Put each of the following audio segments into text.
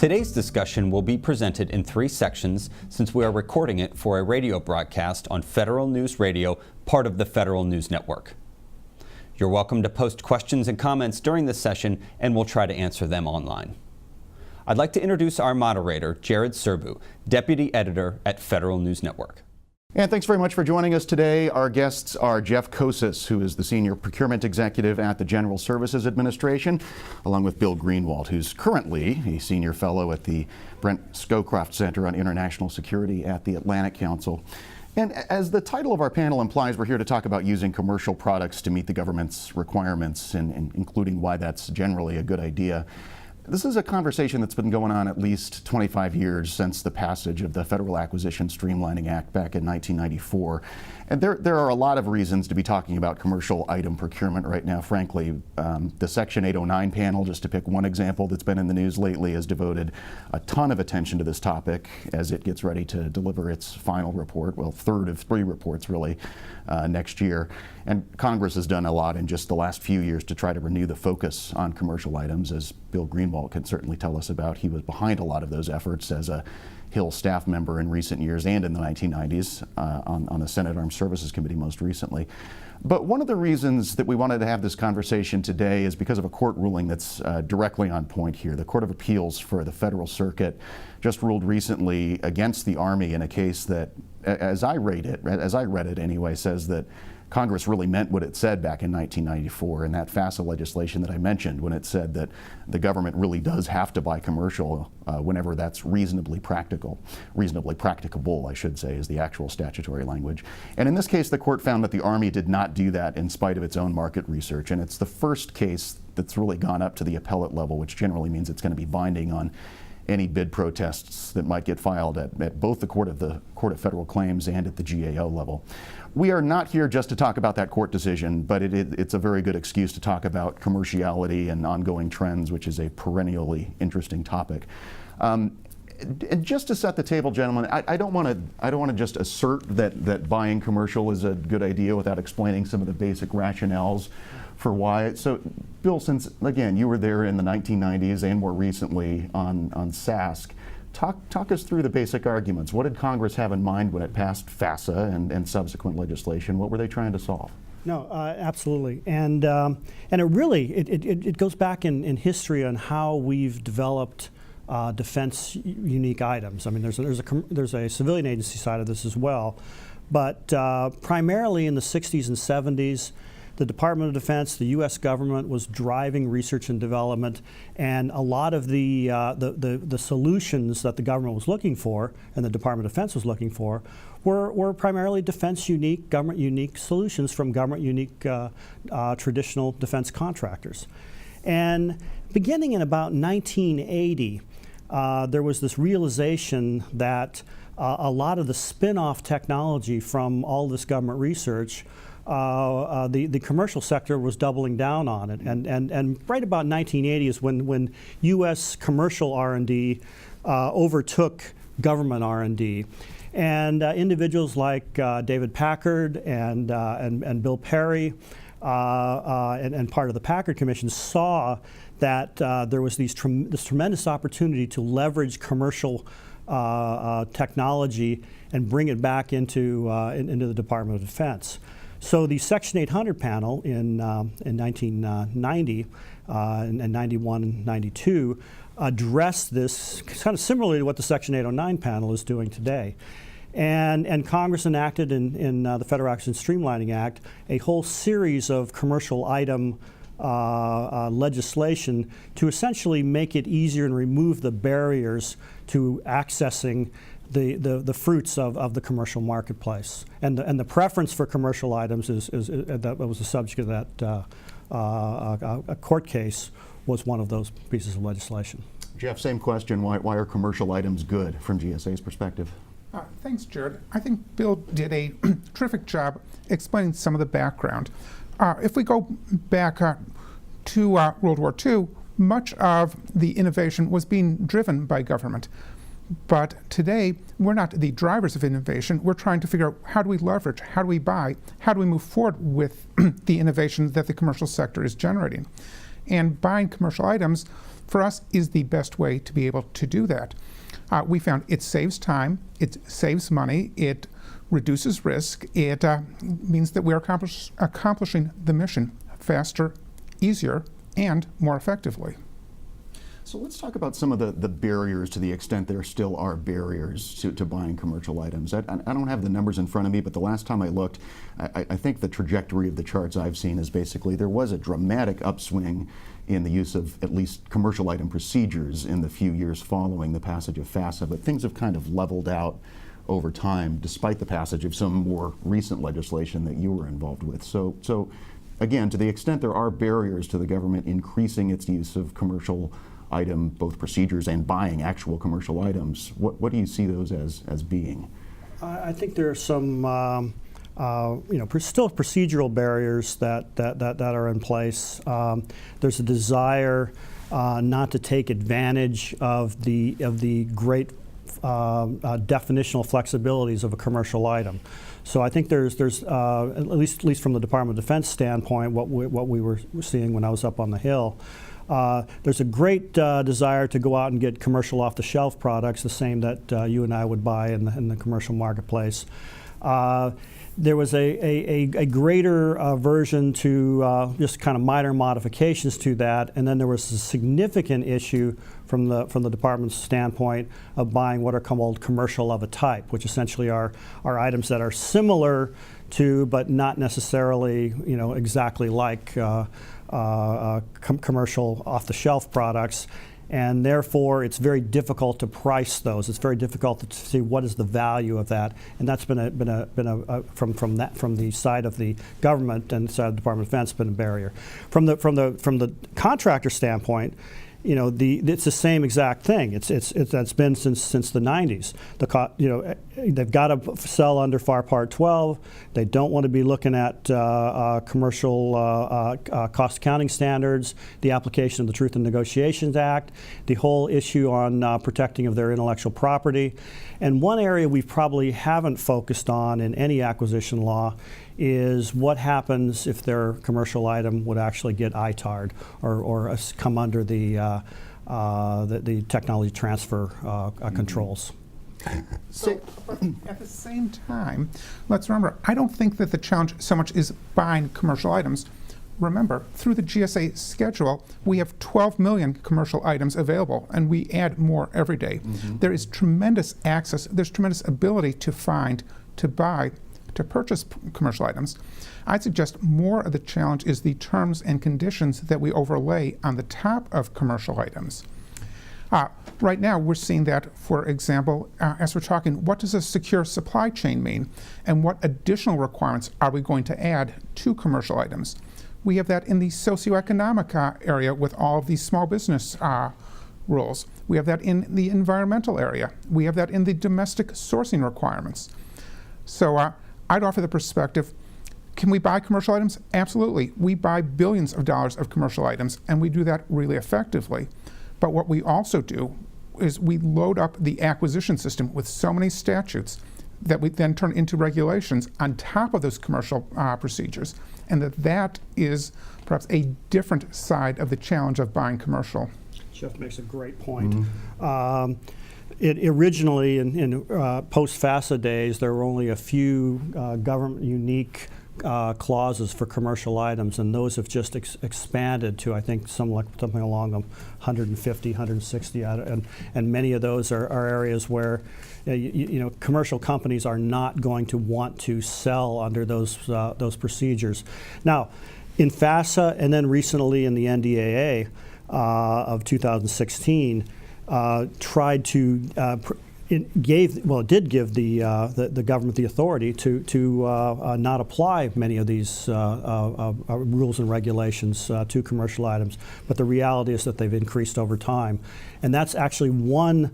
Today's discussion will be presented in 3 sections since we are recording it for a radio broadcast on Federal News Radio, part of the Federal News Network. You're welcome to post questions and comments during this session, and we'll try to answer them online. I'd like to introduce our moderator, Jared Serbu, Deputy Editor at Federal News Network. And thanks very much for joining us today. Our guests are Jeff Kosis, who is the Senior Procurement Executive at the General Services Administration, along with Bill Greenwald, who's currently a Senior Fellow at the Brent Scowcroft Center on International Security at the Atlantic Council. And as the title of our panel implies, we're here to talk about using commercial products to meet the government's requirements, and including why that's generally a good idea. This is a conversation that's been going on at least 25 years since the passage of the Federal Acquisition Streamlining Act back in 1994. And there are a lot of reasons to be talking about commercial item procurement right now, frankly. The Section 809 panel, just to pick one example that's been in the news lately, has devoted a ton of attention to this topic as it gets ready to deliver its final report, well, third of 3 reports really, next year. And Congress has done a lot in just the last few years to try to renew the focus on commercial items, as Bill Greenwald can certainly tell us about. He was behind a lot of those efforts as a Hill staff member in recent years and in the 1990s on the Senate Armed Services Committee most recently. But one of the reasons that we wanted to have this conversation today is because of a court ruling that's directly on point here. The Court of Appeals for the Federal Circuit just ruled recently against the Army in a case that, as I read it anyway, says that Congress really meant what it said back in 1994 in that FASA legislation that I mentioned, when it said that the government really does have to buy commercial whenever that's reasonably practicable, I should say, is the actual statutory language. And in this case, the court found that the Army did not do that in spite of its own market research. And it's the first case that's really gone up to the appellate level, which generally means it's going to be binding on any bid protests that might get filed at both the Court of Federal Claims and at the GAO level. We are not here just to talk about that court decision, but it's a very good excuse to talk about commerciality and ongoing trends, which is a perennially interesting topic. And just to set the table, gentlemen, I don't want to just assert that buying commercial is a good idea without explaining some of the basic rationales for why. So, Bill, since again you were there in the 1990s and more recently on SASC, talk us through the basic arguments. What did Congress have in mind when it passed FASA and subsequent legislation? What were they trying to solve? No, absolutely, and it goes back in history on how we've developed defense unique items. I mean, there's a civilian agency side of this as well, but primarily in the 60s and 70s. The Department of Defense, the U.S. government, was driving research and development, and a lot of the solutions that the government was looking for and the Department of Defense was looking for were primarily defense unique, government unique solutions from government unique traditional defense contractors. And beginning in about 1980, there was this realization that a lot of the spin-off technology from all this government research, the commercial sector was doubling down on it, and right about 1980 is when U.S. commercial R&D overtook government R&D, and individuals like David Packard and Bill Perry and part of the Packard Commission saw that there was this tremendous opportunity to leverage commercial technology and bring it back into the Department of Defense. So the Section 800 panel in 1990 and 91 and 92 addressed this kind of similarly to what the Section 809 panel is doing today. And Congress enacted in the Federal Acquisition Streamlining Act a whole series of commercial item legislation to essentially make it easier and remove the barriers to accessing the fruits of the commercial marketplace, and the preference for commercial items that was the subject of that a court case was one of those pieces of legislation. Jeff, same question. Why are commercial items good from GSA's perspective? Thanks, Jared. I think Bill did a terrific job explaining some of the background. If we go back to World War II, much of the innovation was being driven by government. But today, we're not the drivers of innovation. We're trying to figure out how do we leverage, how do we buy, how do we move forward with the innovation that the commercial sector is generating. And buying commercial items for us, is the best way to be able to do that. We found it saves time, it saves money, it reduces risk, it means that we are accomplishing the mission faster, easier, and more effectively. So let's talk about some of the barriers, to the extent there still are barriers to buying commercial items. I don't have the numbers in front of me, but the last time I looked, I think the trajectory of the charts I've seen is basically there was a dramatic upswing in the use of at least commercial item procedures in the few years following the passage of FASA, but things have kind of leveled out over time, despite the passage of some more recent legislation that you were involved with. So again, to the extent there are barriers to the government increasing its use of commercial item, both procedures and buying actual commercial items, what do you see those as being? I think there are some still procedural barriers that are in place. There's a desire not to take advantage of the great definitional flexibilities of a commercial item. So I think there's at least from the Department of Defense standpoint, what we were seeing when I was up on the Hill. There's a great desire to go out and get commercial off-the-shelf products, the same that you and I would buy in the commercial marketplace. There was a greater aversion to just kind of minor modifications to that, and then there was a significant issue from the department's standpoint of buying what are called commercial of a type, which essentially are items that are similar to, but not necessarily exactly like commercial off-the-shelf products. And therefore, it's very difficult to price those. It's very difficult to see what is the value of that, and that's been from the side of the government and the side of the Department of Defense been a barrier. From the contractor standpoint, it's the same exact thing. It's been since the 90s. They've got to sell under FAR Part 12. They don't want to be looking at commercial cost accounting standards, the application of the Truth in Negotiations Act, the whole issue on protecting of their intellectual property. And one area we probably haven't focused on in any acquisition law is what happens if their commercial item would actually get ITAR'd or come under the technology transfer controls. So, but at the same time, let's remember, I don't think that the challenge so much is buying commercial items. Remember, through the GSA schedule, we have 12 million commercial items available, and we add more every day. Mm-hmm. There is tremendous access, there's tremendous ability to find, to buy, to purchase commercial items. I'd suggest more of the challenge is the terms and conditions that we overlay on the top of commercial items. Right now, we're seeing that, for example, as we're talking, what does a secure supply chain mean? And what additional requirements are we going to add to commercial items? We have that in the socioeconomic area with all of these small business rules. We have that in the environmental area. We have that in the domestic sourcing requirements. So I'd offer the perspective, can we buy commercial items? Absolutely. We buy billions of dollars of commercial items, and we do that really effectively. But what we also do is we load up the acquisition system with so many statutes that we then turn into regulations on top of those commercial procedures, and that is perhaps a different side of the challenge of buying commercial. Jeff makes a great point. Mm-hmm. It originally, in post-FASA days, there were only a few government-unique clauses for commercial items, and those have just expanded to, I think, something along 150, 160, and many of those are areas where commercial companies are not going to want to sell under those procedures. Now, in FASA and then recently in the NDAA of 2016, tried to it did give the government the authority to not apply many of these rules and regulations to commercial items, but the reality is that they've increased over time, and that's actually one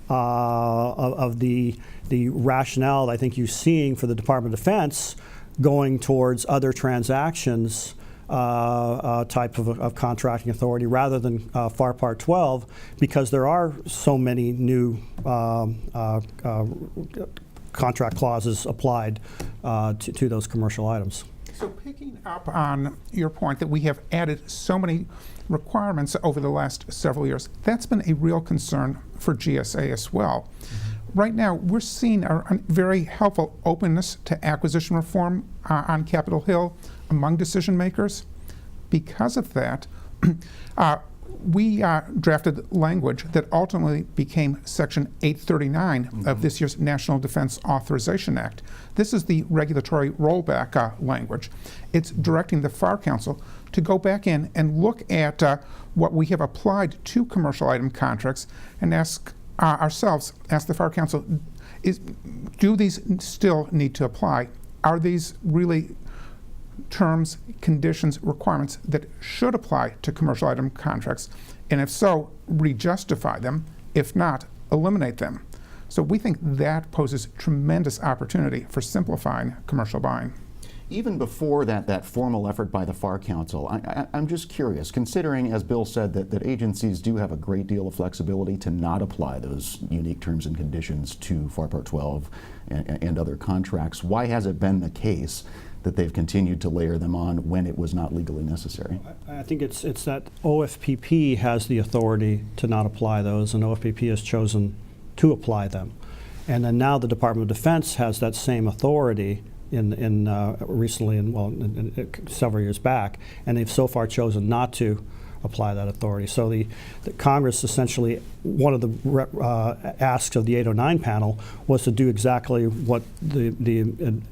of the rationale that I think you're seeing for the Department of Defense going towards other transactions type of contracting authority rather than FAR Part 12, because there are so many new contract clauses applied to those commercial items. So picking up on your point that we have added so many requirements over the last several years, that's been a real concern for GSA as well. Right now, we're seeing a very helpful openness to acquisition reform on Capitol Hill among decision makers. Because of that, we drafted language that ultimately became Section 839 of this year's National Defense Authorization Act. This is the regulatory rollback language. It's directing the FAR Council to go back in and look at what we have applied to commercial item contracts and ask the FAR Council, do these still need to apply? Are these really terms, conditions, requirements that should apply to commercial item contracts? And if so, re-justify them. If not, eliminate them. So we think that poses tremendous opportunity for simplifying commercial buying. Even before that formal effort by the FAR Council, I'm just curious, considering, as Bill said, that agencies do have a great deal of flexibility to not apply those unique terms and conditions to FAR Part 12 and other contracts, why has it been the case that they've continued to layer them on when it was not legally necessary? I think it's that OFPP has the authority to not apply those, and OFPP has chosen to apply them. And then now the Department of Defense has that same authority recently, several years back, and they've so far chosen not to apply that authority. So the Congress essentially, one of the asks of the 809 panel was to do exactly what the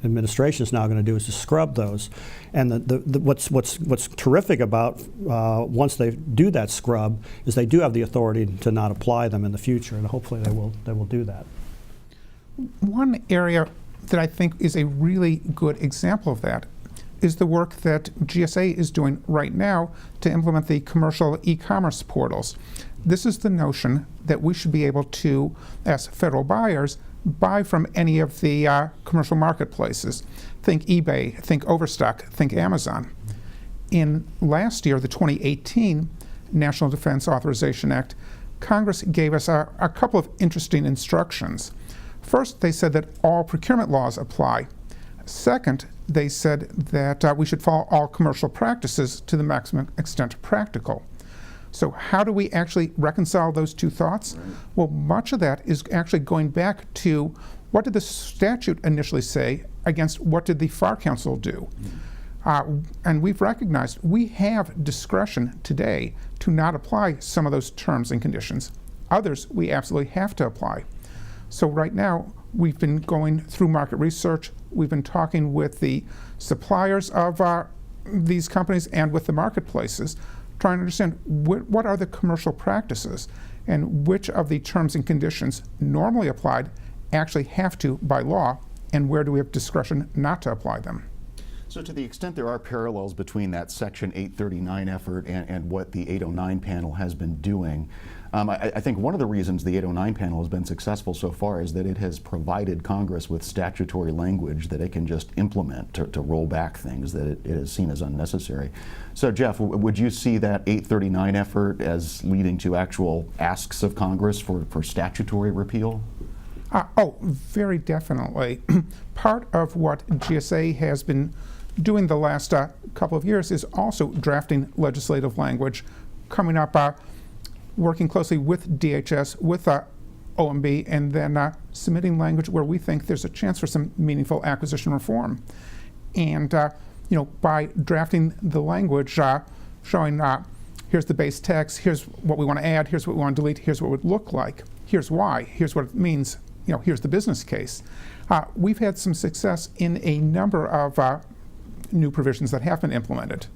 administration is now going to do, is to scrub those. And what's terrific about once they do that scrub is they do have the authority to not apply them in the future, and hopefully they will do that. One area that I think is a really good example of that is the work that GSA is doing right now to implement the commercial e-commerce portals. This is the notion that we should be able to, as federal buyers, buy from any of the commercial marketplaces. Think eBay, think Overstock, think Amazon. In last year, the 2018 National Defense Authorization Act, Congress gave us a couple of interesting instructions. First, they said that all procurement laws apply. Second, they said that we should follow all commercial practices to the maximum extent practical. So how do we actually reconcile those two thoughts? Right. Well, much of that is actually going back to what did the statute initially say against what did the FAR Council do? And we've recognized we have discretion today to not apply some of those terms and conditions. Others we absolutely have to apply. So right now, we've been going through market research. We've been talking with the suppliers of these companies and with the marketplaces, trying to understand what are the commercial practices and which of the terms and conditions normally applied actually have to by law, and where do we have discretion not to apply them. So to the extent there are parallels between that Section 839 effort and what the 809 panel has been doing, I think one of the reasons the 809 panel has been successful so far is that it has provided Congress with statutory language that it can just implement to roll back things that it has seen as unnecessary. So Jeff, would you see that 839 effort as leading to actual asks of Congress for statutory repeal? Oh, very definitely. Part of what GSA has been doing the last couple of years is also drafting legislative language, coming up working closely with DHS, with OMB, and then submitting language where we think there's a chance for some meaningful acquisition reform. And by drafting the language, showing here's the base text, here's what we want to add, here's what we want to delete, here's what it would look like, here's why, here's what it means, here's the business case. We've had some success in a number of new provisions that have been implemented.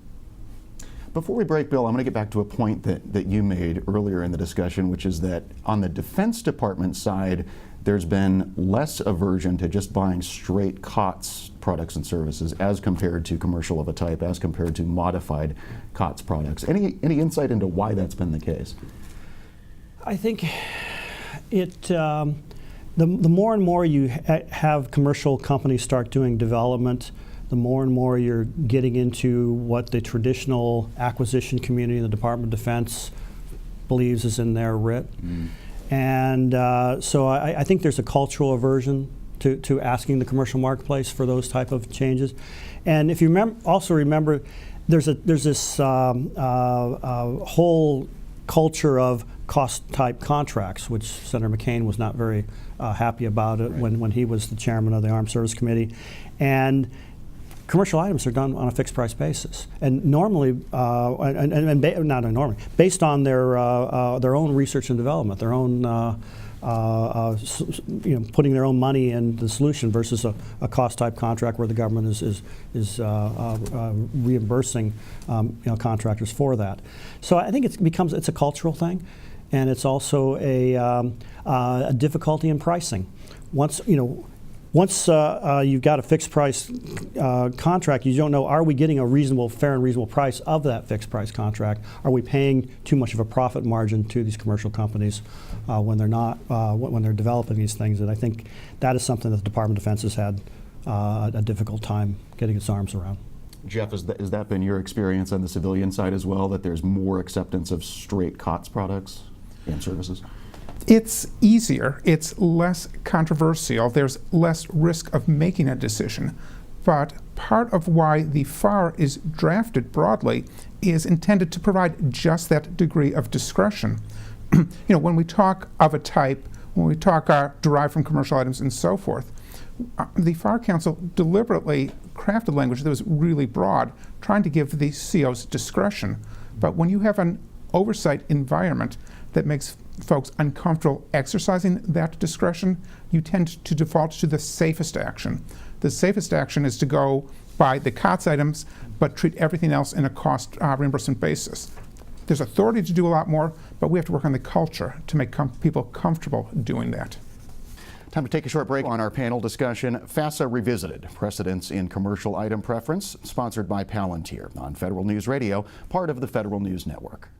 Before we break, Bill, I'm going to get back to a point that you made earlier in the discussion, which is that on the Defense Department side, there's been less aversion to just buying straight COTS products and services as compared to commercial of a type, as compared to modified COTS products. Any insight into why that's been the case? I think the more and more you have commercial companies start doing development, the more and more you're getting into what the traditional acquisition community in the Department of Defense believes is in their writ. And so I think there's a cultural aversion to asking the commercial marketplace for those type of changes. And if you also remember, there's this whole culture of cost-type contracts, which Senator McCain was not very happy about it when he was the chairman of the Armed Service Committee. And commercial items are done on a fixed price basis, and normally, not normally, based on their own research and development, their own putting their own money in the solution versus a cost-type contract where the government is reimbursing contractors for that. So I think it's a cultural thing, and it's also a difficulty in pricing. Once you've got a fixed price contract, you don't know, are we getting a fair and reasonable price of that fixed price contract? Are we paying too much of a profit margin to these commercial companies when they're developing these things? And I think that is something that the Department of Defense has had a difficult time getting its arms around. Jeff, has that been your experience on the civilian side as well, that there's more acceptance of straight COTS products and services? It's easier, it's less controversial, there's less risk of making a decision. But part of why the FAR is drafted broadly is intended to provide just that degree of discretion. When we talk of a type, when we talk derived from commercial items and so forth, the FAR Council deliberately crafted language that was really broad, trying to give the COs discretion. But when you have an oversight environment that makes folks uncomfortable exercising that discretion, you tend to default to the safest action. The safest action is to go by the COTS items, but treat everything else in a cost reimbursement basis. There's authority to do a lot more, but we have to work on the culture to make people comfortable doing that. Time to take a short break on our panel discussion. FASA Revisited, Precedents in Commercial Item Preference, sponsored by Palantir on Federal News Radio, part of the Federal News Network.